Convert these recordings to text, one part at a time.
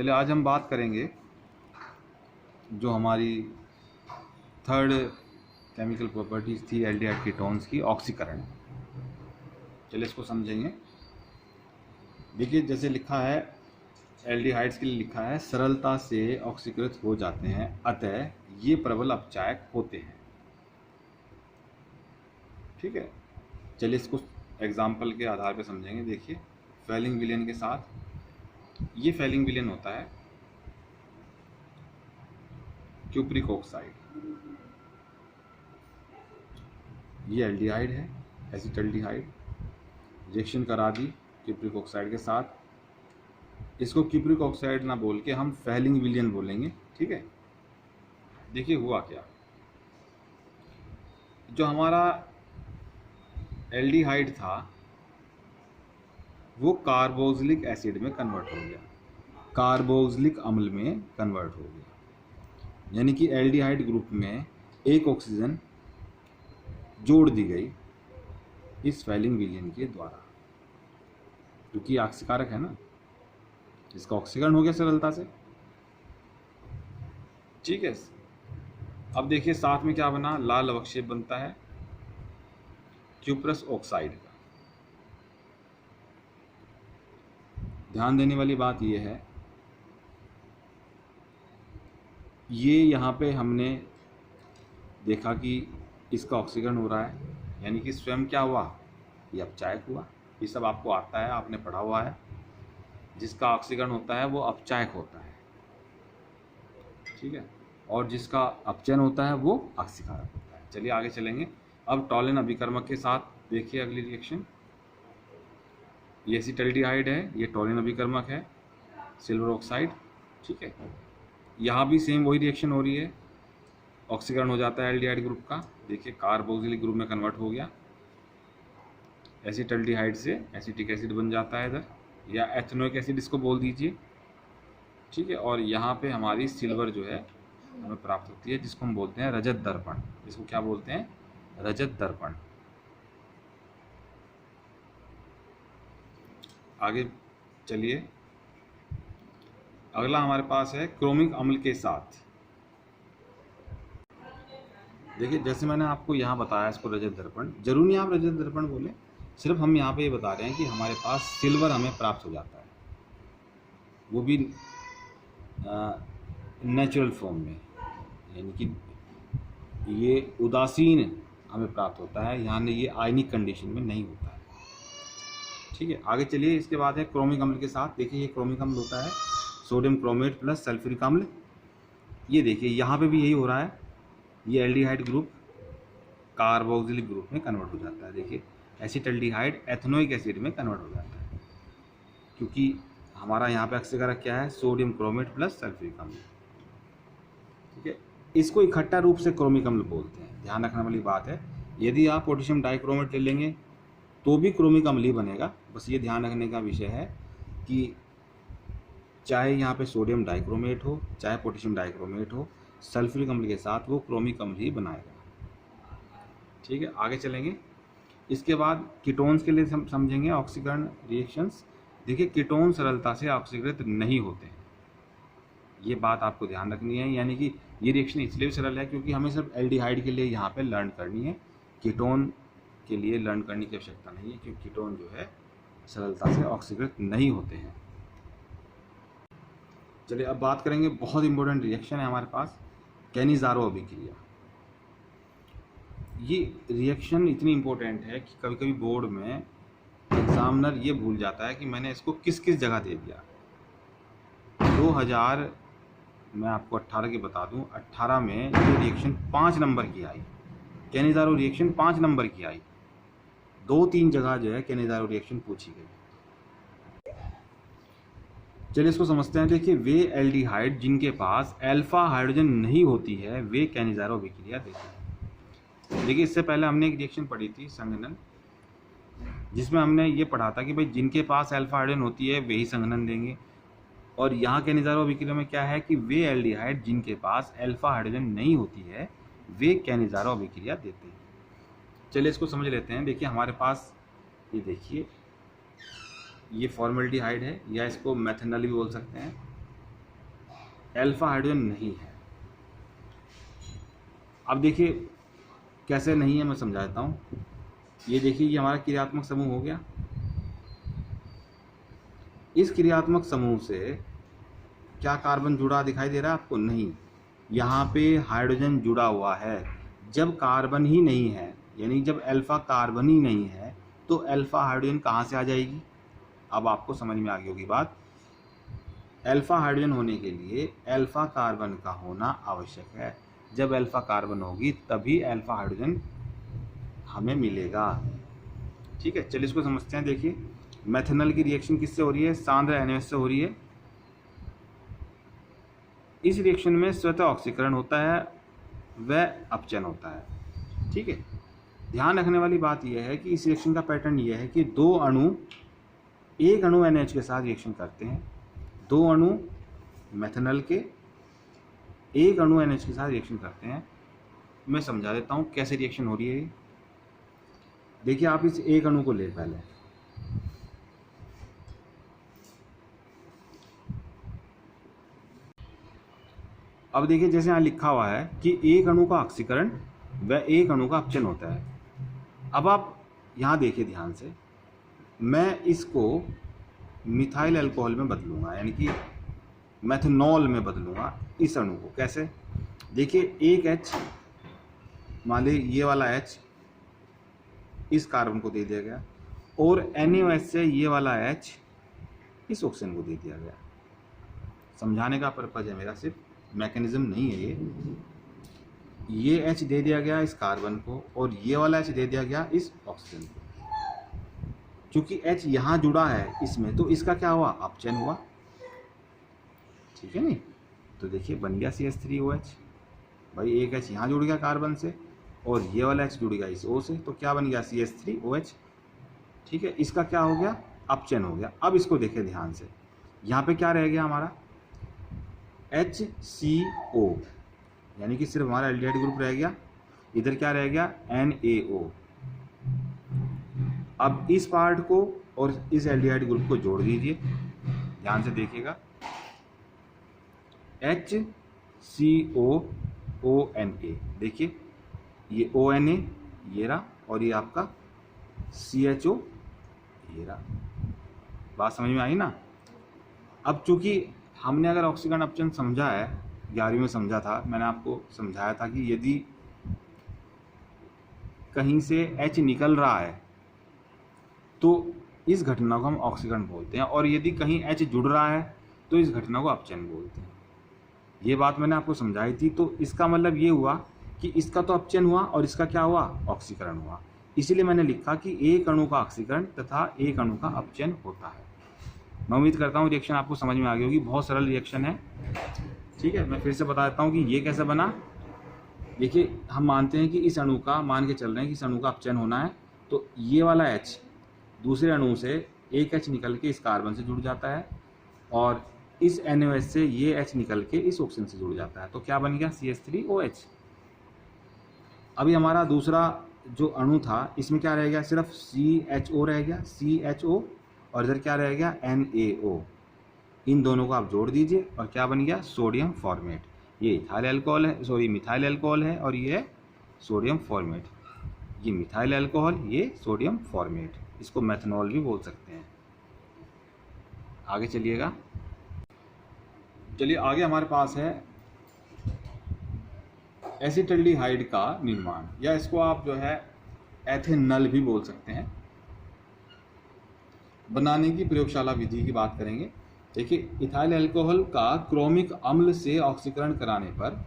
चलिए आज हम बात करेंगे जो हमारी थर्ड केमिकल प्रॉपर्टीज़ थी एल्डिहाइड कीटोन्स की, ऑक्सीकरण। चलिए इसको समझेंगे। देखिए जैसे लिखा है एल्डिहाइड्स के लिए लिखा है सरलता से ऑक्सीकृत हो जाते हैं, अतः ये प्रबल अपचायक होते हैं। ठीक है, चलिए इसको एग्जाम्पल के आधार पे समझेंगे। देखिए फैलिंग विलेन के साथ, ये फैलिंग विलेन होता है क्यूप्रिक ऑक्साइड, ये एल्डिहाइड है, एसिटल्डिहाइड। रिएक्शन करा दी क्यूप्रिक ऑक्साइड के साथ। इसको क्यूप्रिक ऑक्साइड ना बोल के हम फैलिंग विलेन बोलेंगे। ठीक है, देखिए हुआ क्या, जो हमारा एल्डिहाइड था वो कार्बोक्सिलिक एसिड में कन्वर्ट हो गया, कार्बोक्सिलिक अम्ल में कन्वर्ट हो गया। यानी कि एल्डिहाइड ग्रुप में एक ऑक्सीजन जोड़ दी गई इस फैलिंग विलेन के द्वारा, क्योंकि ऑक्सीकारक है ना, इसका ऑक्सीकरण हो गया सरलता से। ठीक है, अब देखिए साथ में क्या बना, लाल अवक्षेप बनता है क्यूप्रस ऑक्साइड का। ध्यान देने वाली बात यह है, ये यहाँ पे हमने देखा कि इसका ऑक्सीकरण हो रहा है, यानी कि स्वयं क्या हुआ, ये अपचायक हुआ। ये सब आपको आता है, आपने पढ़ा हुआ है। जिसका ऑक्सीकरण होता है वो अपचायक होता है, ठीक है, और जिसका अपचयन होता है वो ऑक्सीकारक होता है। चलिए आगे चलेंगे। अब टॉलिन अभिकर्मक के साथ देखिए अगली रिएक्शन। ये एसिटल्डिहाइड है, ये टॉलिन अभिकर्मक है, सिल्वर ऑक्साइड। ठीक है, यहाँ भी सेम वही रिएक्शन हो रही है, ऑक्सीकरण हो जाता है एल्डिहाइड ग्रुप का। देखिए कार्बोक्सिलिक ग्रुप में कन्वर्ट हो गया, एसिटल्डिहाइड से एसिटिक एसिड बन जाता है इधर, या एथेनोइक एसिड इसको बोल दीजिए। ठीक है, और यहाँ पे हमारी सिल्वर जो है हमें प्राप्त होती है, जिसको हम बोलते हैं रजत दर्पण। इसको क्या बोलते हैं, रजत दर्पण। आगे चलिए, अगला हमारे पास है क्रोमिक अम्ल के साथ। देखिए जैसे मैंने आपको यहाँ बताया इसको रजत दर्पण, जरूर नहीं आप रजत दर्पण बोले, सिर्फ हम यहाँ पे ये बता रहे हैं कि हमारे पास सिल्वर हमें प्राप्त हो जाता है, वो भी नेचुरल फॉर्म में, यानी कि ये उदासीन हमें प्राप्त होता है, यहाँ ये आयनिक कंडीशन में नहीं होता है। ठीक है, आगे चलिए। इसके बाद है क्रोमिक अम्ल के साथ। देखिए ये क्रोमिक अम्ल होता है सोडियम क्रोमेट प्लस सल्फ्यूरिक अम्ल। ये देखिए यहाँ पे भी यही हो रहा है, ये एल्डिहाइड ग्रुप कार्बोक्सिलिक ग्रुप में कन्वर्ट हो जाता है। देखिए एसिटल्डिहाइड एथेनोइक एसिड में कन्वर्ट हो जाता है, क्योंकि हमारा यहाँ पे ऑक्सीकारक क्या है, सोडियम क्रोमेट प्लस सल्फ्यूरिक अम्ल। ठीक है, इसको इकट्ठा रूप से क्रोमिक अम्ल बोलते हैं। ध्यान रखने वाली बात है, यदि आप पोटेशियम डाइक्रोमेट ले लेंगे तो भी क्रोमिक अम्ल ही बनेगा। बस ये ध्यान रखने का विषय है कि चाहे यहाँ पे सोडियम डाइक्रोमेट हो चाहे पोटेशियम डाइक्रोमेट हो, सल्फ्यूरिक अम्ल के साथ वो क्रोमिक अम्ल ही बनाएगा। ठीक है, आगे चलेंगे। इसके बाद कीटोन्स के लिए समझेंगे ऑक्सीकरण रिएक्शंस। देखिए कीटोन सरलता से ऑक्सीकृत नहीं होते हैं, ये बात आपको ध्यान रखनी है। यानी कि ये रिएक्शन इसलिए भी सरल है क्योंकि हमें सिर्फ एल्डिहाइड के लिए यहाँ पे लर्न करनी है, कीटोन के लिए लर्न करने की आवश्यकता नहीं है, क्योंकि कीटोन जो है सरलता से ऑक्सीकृत नहीं होते हैं। चलिए अब बात करेंगे, बहुत इंपॉर्टेंट रिएक्शन है हमारे पास, कैनिज़ारो अभिक्रिया। ये रिएक्शन इतनी इम्पोर्टेंट है कि कभी कभी बोर्ड में एग्जामिनर ये भूल जाता है कि मैंने इसको किस किस जगह दे दिया। 2000 मैं आपको 18 की बता दूं, 18 में ये रिएक्शन 5 नंबर की आई, कैनिज़ारो रिएक्शन 5 नंबर की आई। 2-3 जगह जो है कैनिज़ारो रिएक्शन पूछी गई। चलिए इसको समझते हैं। देखिए वे एल्डिहाइड जिनके पास अल्फा हाइड्रोजन नहीं होती है वे कैनिज़ारो अभिक्रिया देते हैं। देखिए इससे पहले हमने एक रिएक्शन पढ़ी थी संघनन, जिसमें हमने ये पढ़ा था कि भाई जिनके पास अल्फा हाइड्रोजन होती है वे ही संघनन देंगे, और यहाँ कैनिज़ारो अभिक्रिया में क्या है कि वे एल्डिहाइड जिनके पास अल्फा हाइड्रोजन नहीं होती है वे कैनिज़ारो अभिक्रिया देते हैं। चलिए इसको समझ लेते हैं। देखिए हमारे पास ये देखिए ये फॉर्मेल्डिहाइड है, या इसको मेथनॉल भी बोल सकते हैं। अल्फा हाइड्रोजन नहीं है। अब देखिए कैसे नहीं है, मैं समझा देता हूँ। ये देखिए ये हमारा क्रियात्मक समूह हो गया। इस क्रियात्मक समूह से क्या कार्बन जुड़ा दिखाई दे रहा है आपको? नहीं, यहाँ पे हाइड्रोजन जुड़ा हुआ है। जब कार्बन ही नहीं है, यानी जब अल्फा कार्बन ही नहीं है, तो अल्फा हाइड्रोजन कहाँ से आ जाएगी? अब आपको समझ में आ गई होगी बात। अल्फा हाइड्रोजन होने के लिए अल्फा कार्बन का होना आवश्यक है। जब अल्फा कार्बन होगी तभी अल्फा हाइड्रोजन हमें मिलेगा। ठीक है, चलिए इसको समझते हैं। देखिए मेथनॉल की रिएक्शन किससे हो रही है? सांद्र NaOH से हो रही है। इस रिएक्शन में स्वतः ऑक्सीकरण होता है व अपचयन होता है। ठीक है, ध्यान रखने वाली बात यह है कि इस रिएक्शन का पैटर्न यह है कि दो अणु, एक अणु NaOH के साथ रिएक्शन करते हैं, दो अणु मेथनॉल के एक अणु NaOH के साथ रिएक्शन करते हैं। मैं समझा देता हूँ कैसे रिएक्शन हो रही है। देखिए आप इस एक अणु को ले पहले, अब देखिए जैसे यहाँ लिखा हुआ है कि एक अणु का ऑक्सीकरण व एक अणु का अपचयन होता है। अब आप यहाँ देखिए ध्यान से, मैं इसको मिथाइल अल्कोहल में बदलूंगा, यानी कि मेथनॉल में बदलूंगा इस अणु को। कैसे? देखिए एक H, मान लीजिए ये वाला H इस कार्बन को दे दिया गया, और NaOH से ये वाला H इस ऑक्सीजन को दे दिया गया। समझाने का पर्पज है मेरा, सिर्फ मैकेनिज्म नहीं है ये H दे दिया गया इस कार्बन को और ये वाला H दे दिया गया इस ऑक्सीजन को। क्योंकि H यहाँ जुड़ा है इसमें, तो इसका क्या हुआ? अपचयन हुआ। ठीक है नहीं? तो देखिए बन गया CH3OH। भाई एक H यहाँ जुड़ गया कार्बन से और ये वाला H जुड़ गया इस O से, तो क्या बन गया? CH3OH। ठीक है, इसका क्या हो गया? अपचयन हो गया। अब इसको देखिए ध्यान से, यहाँ पे क्या रह गया हमारा? HCO, यानी कि सिर्फ हमारा एल्डिहाइड ग्रुप रह गया। इधर क्या रह गया? NaO। अब इस पार्ट को और इस एल्डिहाइड ग्रुप को जोड़ दीजिए, ध्यान से देखिएगा। HCOONA, देखिए ये ONA ये रहा और ये आपका CHO ये रहा। बात समझ में आई ना? अब चूंकि हमने अगर ऑक्सीकरण अपचयन समझा है, 11वीं में समझा था, मैंने आपको समझाया था कि यदि कहीं से H निकल रहा है तो इस घटना को हम ऑक्सीकरण बोलते हैं, और यदि कहीं H जुड़ रहा है तो इस घटना को अपचयन बोलते हैं। ये बात मैंने आपको समझाई थी। तो इसका मतलब ये हुआ कि इसका तो अपचयन हुआ और इसका क्या हुआ? ऑक्सीकरण हुआ। इसीलिए मैंने लिखा कि एक अणु का ऑक्सीकरण तथा एक अणु का अपचयन होता है। मैं उम्मीद करता हूँ रिएक्शन आपको समझ में आ गई होगी। बहुत सरल रिएक्शन है। ठीक है, मैं फिर से बता देता हूँ कि ये कैसे बना। देखिए हम मानते हैं कि इस अणु का, मान के चल रहे हैं कि इस अणु का अपचयन होना है, तो ये वाला H दूसरे अणु से एक H निकल के इस कार्बन से जुड़ जाता है और इस NaOH से ये H निकल के इस ऑक्सीजन से जुड़ जाता है। तो क्या बन गया? CH3OH। अभी हमारा दूसरा जो अणु था इसमें क्या रह गया? सिर्फ CHO रह गया, CHO, और इधर क्या रह गया? NaO। इन दोनों को आप जोड़ दीजिए और क्या बन गया? Sodium format. ये इथाइल अल्कोहल है, सॉरी मिथाइल अल्कोहल है, और ये है सोडियम फॉर्मेट। ये मिथाइल अल्कोहल, ये सोडियम फॉर्मेट। इसको मेथनॉल भी बोल सकते हैं। आगे चलिएगा। चलिए आगे हमारे पास है एसिटल्डिहाइड का निर्माण, या इसको आप जो है एथेनॉल भी बोल सकते हैं। बनाने की प्रयोगशाला विधि की बात करेंगे। देखिए इथाइल अल्कोहल का क्रोमिक अम्ल से ऑक्सीकरण कराने पर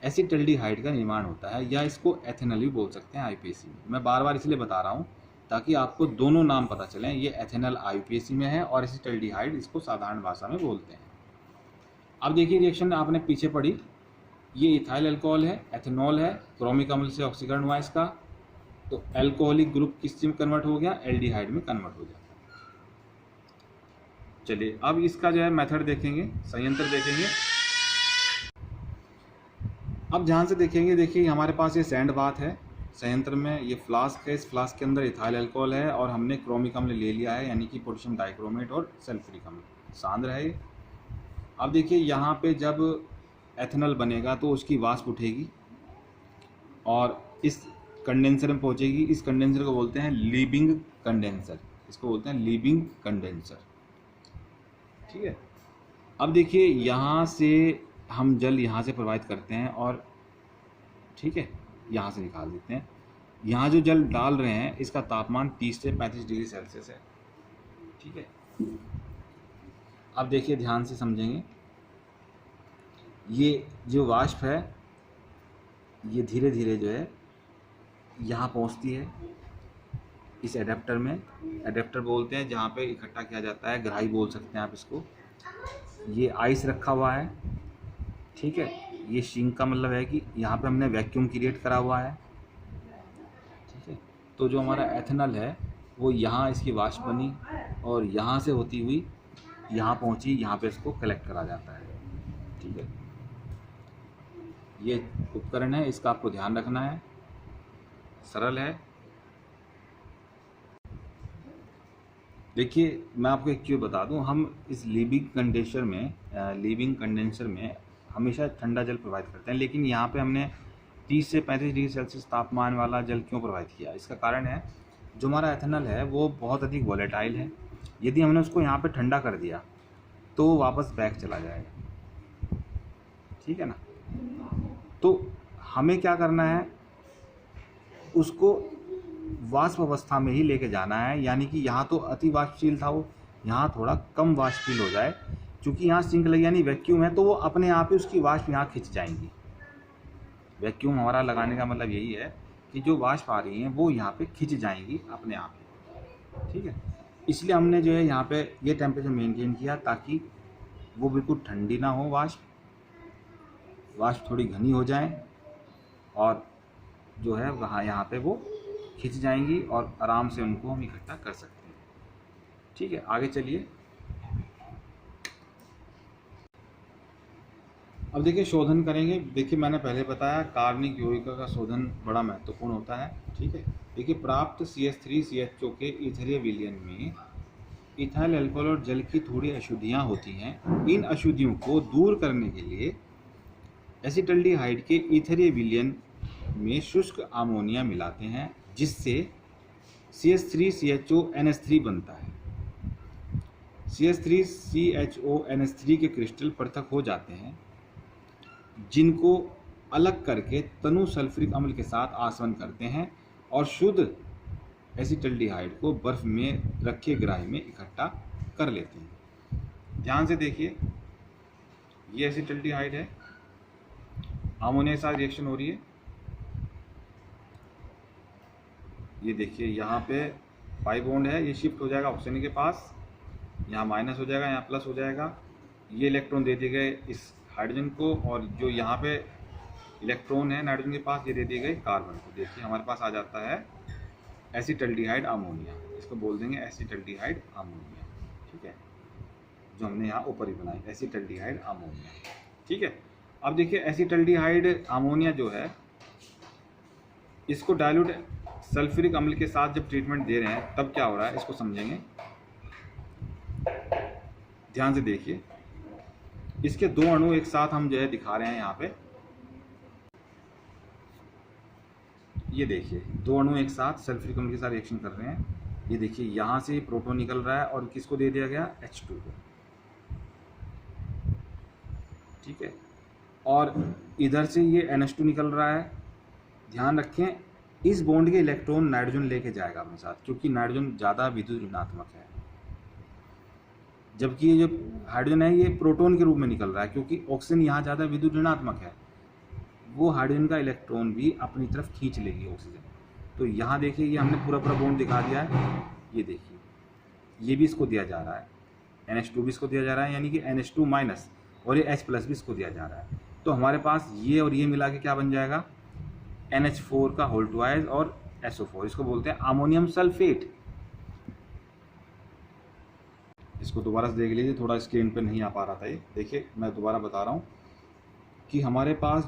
एसिटल्डिहाइड का निर्माण होता है, या इसको एथेनॉल भी बोल सकते हैं IUPAC में। मैं बार बार इसलिए बता रहा हूँ ताकि आपको दोनों नाम पता चलें। ये एथेनॉल IUPAC में है और एसिटल्डिहाइड इसको साधारण भाषा में बोलते हैं। अब देखिए रिएक्शन आपने पीछे पढ़ी, ये इथाइल अल्कोहल है, एथेनॉल है, क्रोमिक अम्ल से ऑक्सीकरण हुआ इसका, तो अल्कोहलिक ग्रुप किस में कन्वर्ट हो गया? एल्डिहाइड में कन्वर्ट हो जाता है। चलिए अब इसका जो है मेथड देखेंगे, संयंत्र देखेंगे। अब ध्यान से देखेंगे। देखिए हमारे पास ये सैंड बाथ है, संयंत्र में ये फ्लास्क है, इस फ्लास्क के अंदर इथाइल अल्कोहल है और हमने क्रोमिक अम्ल ले लिया है, यानी कि पोटेशियम डाइक्रोमेट और सल्फ्यूरिक अम्ल, सांद्र है ये। अब देखिए यहाँ पे जब एथेनॉल बनेगा तो उसकी वाष्प उठेगी और इस कंडेंसर में पहुँचेगी। इस कंडेंसर को बोलते हैं लीबिंग कंडेंसर, इसको बोलते हैं लीबिंग कंडेंसर। ठीक है, अब देखिए यहाँ से हम जल यहाँ से प्रवाहित करते हैं और ठीक है यहाँ से निकाल देते हैं। यहाँ जो जल डाल रहे हैं इसका तापमान 30 से 35 डिग्री सेल्सियस है। ठीक है, अब देखिए ध्यान से समझेंगे, ये जो वाष्प है ये धीरे धीरे जो है यहाँ पहुँचती है इस एडेप्टर में। एडेप्टर बोलते हैं जहाँ पे इकट्ठा किया जाता है, ग्राही बोल सकते हैं आप इसको। ये आइस रखा हुआ है। ठीक है, ये सिंक का मतलब है कि यहाँ पे हमने वैक्यूम क्रिएट करा हुआ है। ठीक है, तो जो हमारा एथेनॉल है वो यहाँ इसकी वाष्प बनी और यहाँ से होती हुई यहाँ पहुँची, यहाँ पे इसको कलेक्ट करा जाता है। ठीक है, ये उपकरण है, इसका आपको ध्यान रखना है, सरल है। देखिए मैं आपको एक चीज़ बता दूं, हम इस लीबिंग कंडेंसर में हमेशा ठंडा जल प्रवाहित करते हैं, लेकिन यहाँ पे हमने 30 से 35 डिग्री सेल्सियस तापमान वाला जल क्यों प्रवाहित किया? इसका कारण है जो हमारा एथेनॉल है वो बहुत अधिक वॉलेटाइल है। यदि हमने उसको यहाँ पे ठंडा कर दिया तो वापस बैक चला जाएगा। ठीक है ना, तो हमें क्या करना है, उसको वाष्प अवस्था में ही लेके जाना है। यानी कि यहाँ तो अति वाष्पशील था वो, यहाँ थोड़ा कम वाष्पशील हो जाए। क्योंकि यहाँ सिंक लगी यानी वैक्यूम है, तो वो अपने आप ही उसकी वाष्प यहाँ खिंच जाएंगी। वैक्यूम हमारा लगाने का मतलब यही है कि जो वाष्प आ रही हैं वो यहाँ पे खिंच जाएंगी अपने आप ही। ठीक है, इसलिए हमने जो है यहाँ पे ये टेम्परेचर मेंटेन किया ताकि वो बिल्कुल ठंडी ना हो, वाष्प थोड़ी घनी हो जाए और जो है वहाँ यहाँ पे वो खिंच जाएंगी और आराम से उनको हम इकट्ठा कर सकते हैं। ठीक है, आगे चलिए। अब देखिए शोधन करेंगे। देखिए मैंने पहले बताया कार्बनिक यौगिकों का शोधन बड़ा महत्वपूर्ण होता है। ठीक है, देखिए प्राप्त CH3CHO के ईथरीय विलयन में इथाइल अल्कोहल और जल की थोड़ी अशुद्धियाँ होती हैं। इन अशुद्धियों को दूर करने के लिए एसिटल्डिहाइड के ईथरीय विलयन में शुष्क अमोनिया मिलाते हैं, जिससे CH3CHONH3 बनता है। CH3CHONH3 के क्रिस्टल पृथक हो जाते हैं, जिनको अलग करके तनु सल्फ्यूरिक अम्ल के साथ आसवन करते हैं और शुद्ध एसिटल्डिहाइड को बर्फ में रखे ग्राही में इकट्ठा कर लेते हैं। ध्यान से देखिए, ये एसिटल्डिहाइड है, अमोनिया के साथ रिएक्शन हो रही है। ये देखिए यहाँ पे पाई बॉन्ड है, ये शिफ्ट हो जाएगा ऑक्सीजन के पास, यहाँ माइनस हो जाएगा, यहाँ प्लस हो जाएगा। ये इलेक्ट्रॉन दे दिए गए इस हाइड्रोजन को, और जो यहाँ पे इलेक्ट्रॉन है नाइट्रोजन के पास ये दे दिए गए कार्बन को। देखिए हमारे पास आ जाता है एसिटल्डिहाइड अमोनिया, इसको बोल देंगे एसिटल्डिहाइड अमोनिया। ठीक है, जो हमने यहाँ ऊपर ही बनाई एसिटल्डिहाइड अमोनिया। ठीक है, अब देखिए एसिटल्डिहाइड अमोनिया जो है इसको डाइल्यूट सल्फ्यूरिक अम्ल के साथ जब ट्रीटमेंट दे रहे हैं तब क्या हो रहा है इसको समझेंगे। ध्यान से देखिए, इसके दो अणु एक साथ हम जो है दिखा रहे हैं यहाँ पे। ये देखिए दो अणु एक साथ सल्फ्यूरिक अम्ल के साथ रिएक्शन कर रहे हैं। ये देखिए यहाँ से प्रोटॉन निकल रहा है और किसको दे दिया गया, H2 को। ठीक है, और इधर से ये NH2 निकल रहा है। ध्यान रखें इस बॉन्ड के इलेक्ट्रॉन नाइट्रोजन लेके जाएगा अपने साथ, क्योंकि नाइट्रोजन ज़्यादा विद्युत ऋणात्मक है, जबकि ये जो हाइड्रोजन है ये प्रोटॉन के रूप में निकल रहा है। क्योंकि ऑक्सीजन यहाँ ज़्यादा विद्युत ऋणात्मक है, वो हाइड्रोजन का इलेक्ट्रॉन भी अपनी तरफ खींच लेगी ऑक्सीजन। तो यहाँ देखिए ये हमने पूरा पूरा बॉन्ड दिखा दिया है। ये देखिए ये भी इसको दिया जा रहा है, NH2 भी इसको दिया जा रहा है, यानी कि NH2 माइनस, और ये H+ भी इसको दिया जा रहा है। तो हमारे पास ये और ये मिला के क्या बन जाएगा, NH4 का होल ट्वाइस और SO4, इसको बोलते हैं अमोनियम सल्फेट। इसको दोबारा से देख लीजिए, थोड़ा स्क्रीन पे नहीं आ पा रहा था ये। देखिए मैं दोबारा बता रहा हूँ कि हमारे पास